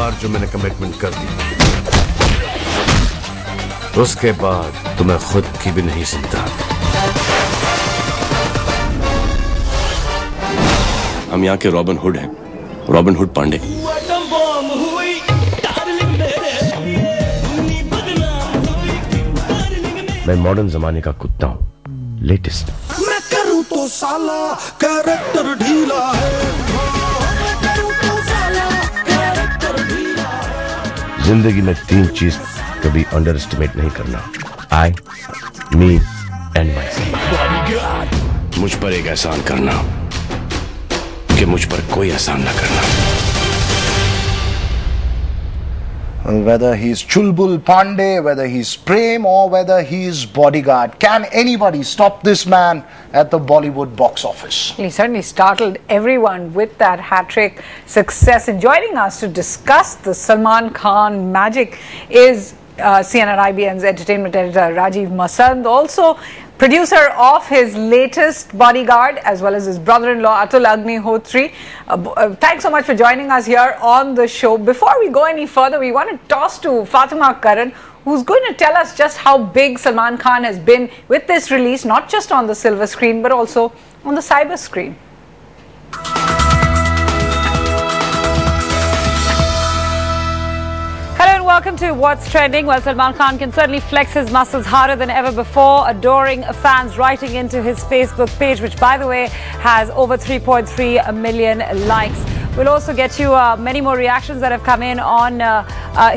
बार जो मैंने कमिटमेंट कर दी, उसके बाद तो मैं खुद की भी नहीं सुनता। हम यहाँ के रॉबिन हुड हैं, रॉबिन हुड पांडे। मैं मॉडर्न जमाने का कुत्ता हूँ, लेटेस्ट। मैं करूँ तो साला कैरेक्टर ढीला है। जिंदगी में 3 चीज कभी अंडर एस्टिमेट नहीं करना: आई, मी एंड माई सेल्फ। मुझ पर एक एहसान करना कि मुझ पर कोई एहसान न करना। Whether he's Chulbul Pandey, whether he's Prem, or whether he's Bodyguard, can anybody stop this man at the Bollywood box office? He certainly startled everyone with that hat-trick success. And joining us to discuss the Salman Khan magic is CNN IBN's entertainment editor Rajiv Masand, also producer of his latest Bodyguard, as well as his brother-in-law Atul Agnihotri. Thanks so much for joining us here on the show. Before we go any further, we want to toss to Fatima Karan, who's going to tell us just how big Salman Khan has been with this release, not just on the silver screen, but also on the cyber screen. Welcome to What's Trending. Well, Salman Khan can certainly flex his muscles harder than ever before, adoring fans writing into his Facebook page, which, by the way, has over 3.3 million likes. We'll also get you many more reactions that have come in on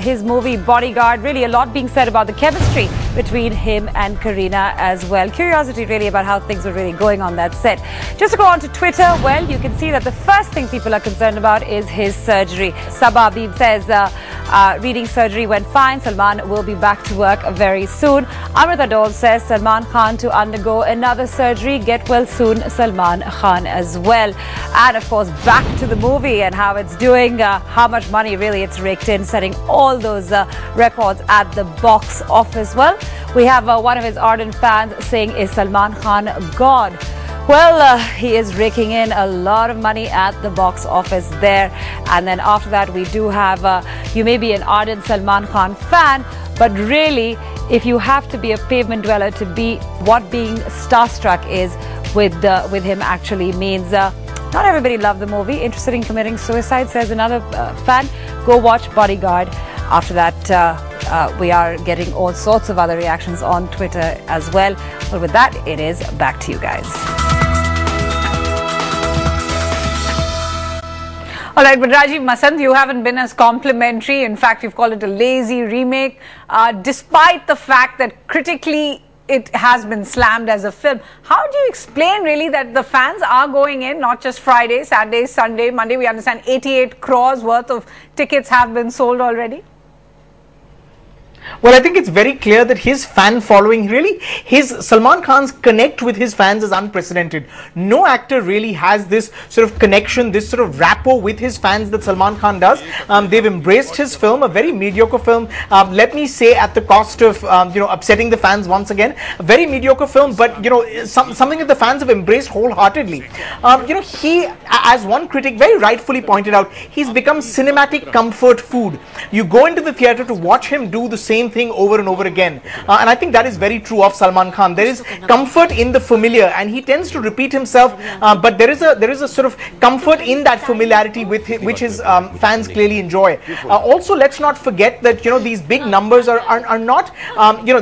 his movie Bodyguard. Really, a lot being said about the chemistry between him and Kareena as well. Curiosity really about how things are really going on that set. Just to go on to Twitter, well, you can see that the first thing people are concerned about is his surgery. Sababib says, reading surgery went fine. Salman will be back to work very soon. Amrita Dole says, Salman Khan to undergo another surgery. Get well soon, Salman Khan as well. And of course, back to the movie and how it's doing, how much money really it's raked in, setting all those records at the box office. Well, we have one of his ardent fans saying, is Salman Khan God? Well, he is raking in a lot of money at the box office there. And then after that, we do have, you may be an ardent Salman Khan fan, but really, if you have to be a pavement dweller to be what being starstruck is with him actually means, not everybody loved the movie. Interested in committing suicide, says another fan. Go watch Bodyguard. After that, we are getting all sorts of other reactions on Twitter as well. Well, with that, it is back to you guys. All right, but Rajiv Masand, you haven't been as complimentary. In fact, you've called it a lazy remake, despite the fact that critically it has been slammed as a film. How do you explain really that the fans are going in, not just Friday, Saturday, Sunday, Monday? We understand 88 crores worth of tickets have been sold already. Well, I think it's very clear that his fan following, really, Salman Khan's connect with his fans is unprecedented. No actor really has this sort of connection, this sort of rapport with his fans that Salman Khan does. They've embraced his film, a very mediocre film, let me say at the cost of, upsetting the fans once again. A very mediocre film, but, something that the fans have embraced wholeheartedly. He, as one critic very rightfully pointed out, he's become cinematic comfort food. You go into the theatre to watch him do the same thing over and over again, and I think that is very true of Salman Khan. There is comfort in the familiar, and he tends to repeat himself, but there is a sort of comfort in that familiarity which his fans clearly enjoy. Also, let's not forget that these big numbers are not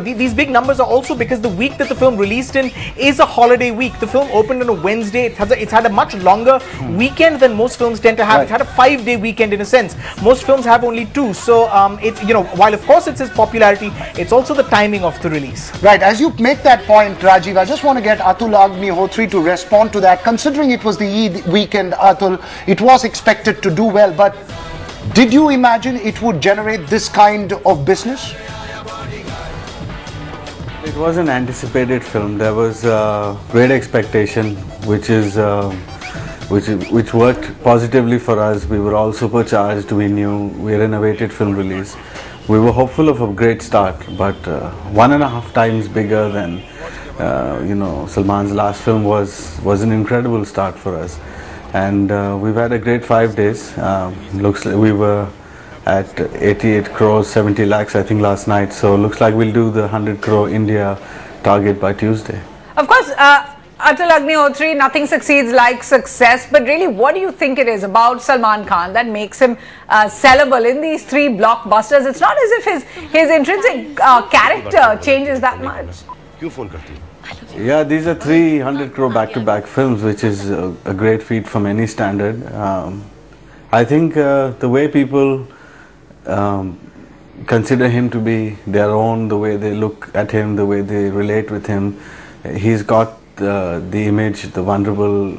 these big numbers are also because the week that the film released in is a holiday week. The film opened on a Wednesday. It's had a much longer weekend than most films tend to have. It's had a 5-day weekend in a sense. Most films have only 2. So it's while of course it's his popularity, it's also the timing of the release. Right, as you make that point, Rajiv, I just want to get Atul Agnihotri to respond to that. Considering it was the Eid weekend, Atul, it was expected to do well, but did you imagine it would generate this kind of business? It was an anticipated film. There was great expectation, which worked positively for us. We were all supercharged. We knew we had an awaited film release. We were hopeful of a great start, but 1.5 times bigger than Salman's last film was an incredible start for us. And we've had a great 5 days. Looks like we were at 88 crores, 70 lakhs I think last night. So looks like we'll do the 100 crore India target by Tuesday. Of course, Atul Agnihotri, nothing succeeds like success, but really what do you think it is about Salman Khan that makes him sellable in these three blockbusters? It's not as if his intrinsic character changes that much. Yeah, these are 300 crore back-to-back films, which is a great feat from any standard. I think the way people consider him to be their own, the way they look at him, the way they relate with him, he's got the image, the vulnerable,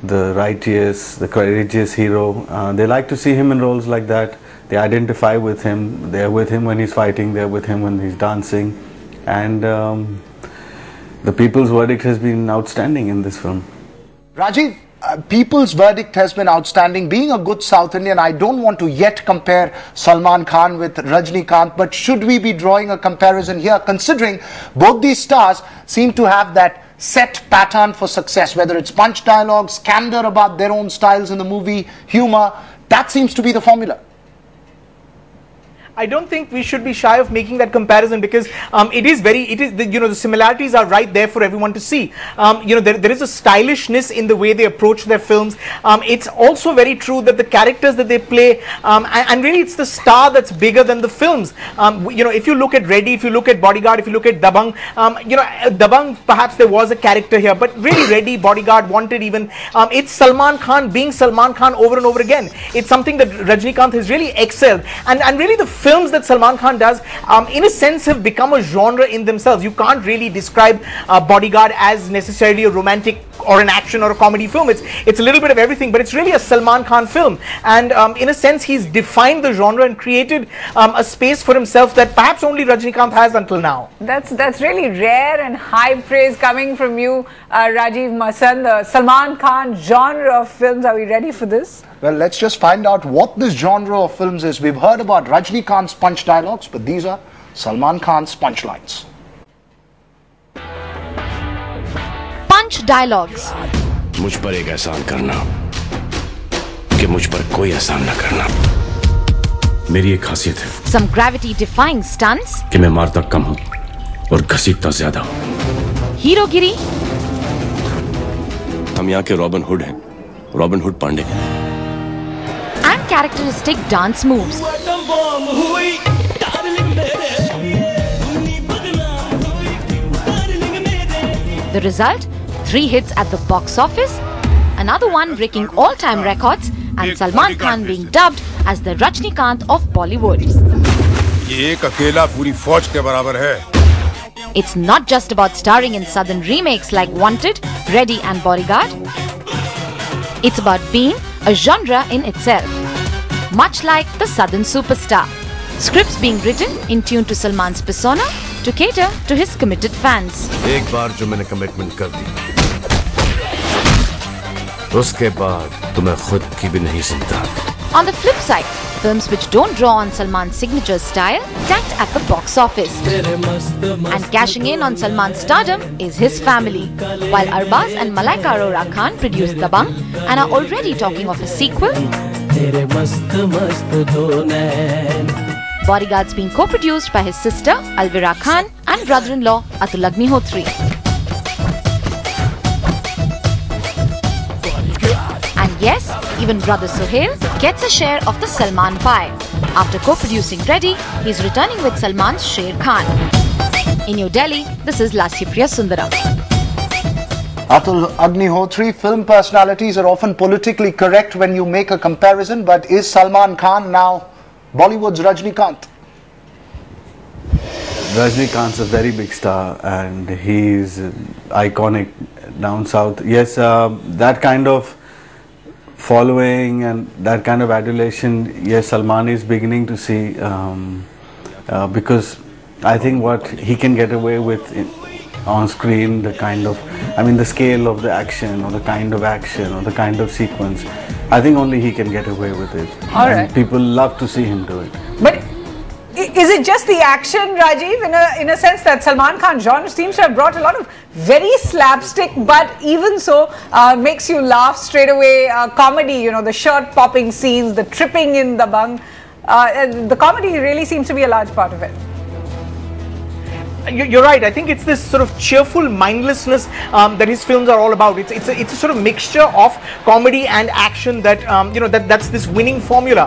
the righteous, the courageous hero. They like to see him in roles like that. They identify with him. They're with him when he's fighting. They're with him when he's dancing. And the people's verdict has been outstanding in this film. Rajiv, people's verdict has been outstanding. Being a good South Indian, I don't want to yet compare Salman Khan with Rajnikant, but should we be drawing a comparison here, considering both these stars seem to have that set pattern for success, whether it's punch dialogues, candor about their own styles in the movie, humor, that seems to be the formula. I don't think we should be shy of making that comparison, because the similarities are right there for everyone to see. There is a stylishness in the way they approach their films. It's also very true that the characters that they play, and really it's the star that's bigger than the films. If you look at Reddy, if you look at Bodyguard, if you look at Dabangg, Dabangg, perhaps there was a character here, but really Reddy, Bodyguard, Wanted even, it's Salman Khan being Salman Khan over and over again. It's something that Rajnikant has really excelled, and really the films that Salman Khan does, in a sense, have become a genre in themselves. You can't really describe Bodyguard as necessarily a romantic or an action or a comedy film. It's a little bit of everything, but it's really a Salman Khan film. And in a sense, he's defined the genre and created a space for himself that perhaps only Rajnikant has until now. That's really rare and high praise coming from you, Rajiv Masan. The Salman Khan genre of films, are we ready for this? Well, let's just find out what this genre of films is. We've heard about Rajnikant's punch dialogues, but these are Salman Khan's punchlines. Punch dialogues. मुझ पर एक एहसान करना कि मुझ पर कोई एहसान न करना। मेरी एक खासियत है। Some gravity-defying stunts. कि मैं मारता कम हूँ और घसीटता ज्यादा हूँ। Herogiri. हम यहाँ के रॉबिन हुड हैं, Robin Hood Pandey. And characteristic dance moves. The result? 3 hits at the box office, another one breaking all-time records, and Salman Khan being dubbed as the Rajnikant of Bollywood. ये एक अकेला पूरी फौज के बराबर है। It's not just about starring in southern remakes like Wanted, Reddy and Bodyguard. It's about being a genre in itself, much like the southern superstar. Scripts being written in tune to Salman's persona to cater to his committed fans. एक बार जो मैंने commitment कर दी, उसके बाद तो मैं खुद की भी नहीं सुनता। On the flip side, films which don't draw on Salman's signature style tanked at the box office. And cashing in on Salman's stardom is his family. While Arbaz and Malaika Arora Khan produced Dabangg and are already talking of a sequel, Bodyguard's being co-produced by his sister Alvira Khan and brother-in-law Atul Agnihotri. And yes, even brother Sohail gets a share of the Salman pie. After co-producing Reddy, he's returning with Salman's Sher Khan. In New Delhi, this is Lasyapriya Sundaram. Atul Agnihotri, film personalities are often politically correct when you make a comparison, but is Salman Khan now Bollywood's Rajnikant? Rajnikant's a very big star and he's iconic down south. Yes, that kind of following and that kind of adulation, yes, Salman is beginning to see, because I think what he can get away with on screen, the kind of, the scale of the action or the kind of action or the kind of sequence, I think only he can get away with it. All right. And people love to see him do it. But is it just the action, Rajiv? In a sense that Salman Khan genre seems to have brought a lot of very slapstick, but even so makes you laugh straight away. Comedy, the shirt popping scenes, the tripping in Dabangg. The comedy really seems to be a large part of it. You're right. I think it's this sort of cheerful mindlessness that his films are all about. It's a sort of mixture of comedy and action that that's this winning formula,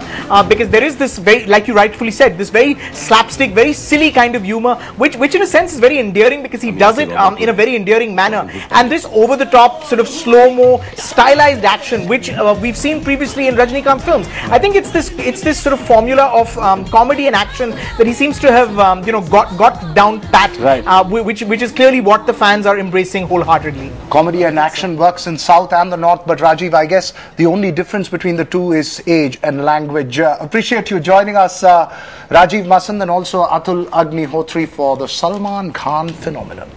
because there is this very, like you rightfully said, this very slapstick, very silly kind of humor, which in a sense is very endearing because he does it in a very endearing manner. And this over the top sort of slow-mo stylized action, which we've seen previously in Rajinikanth films. I think it's this sort of formula of comedy and action that he seems to have got down pat. Right. Which is clearly what the fans are embracing wholeheartedly. Comedy and action works in South and the North, but Rajiv, I guess the only difference between the two is age and language. Appreciate you joining us, Rajiv Masand, and also Atul Agnihotri for the Salman Khan phenomenon.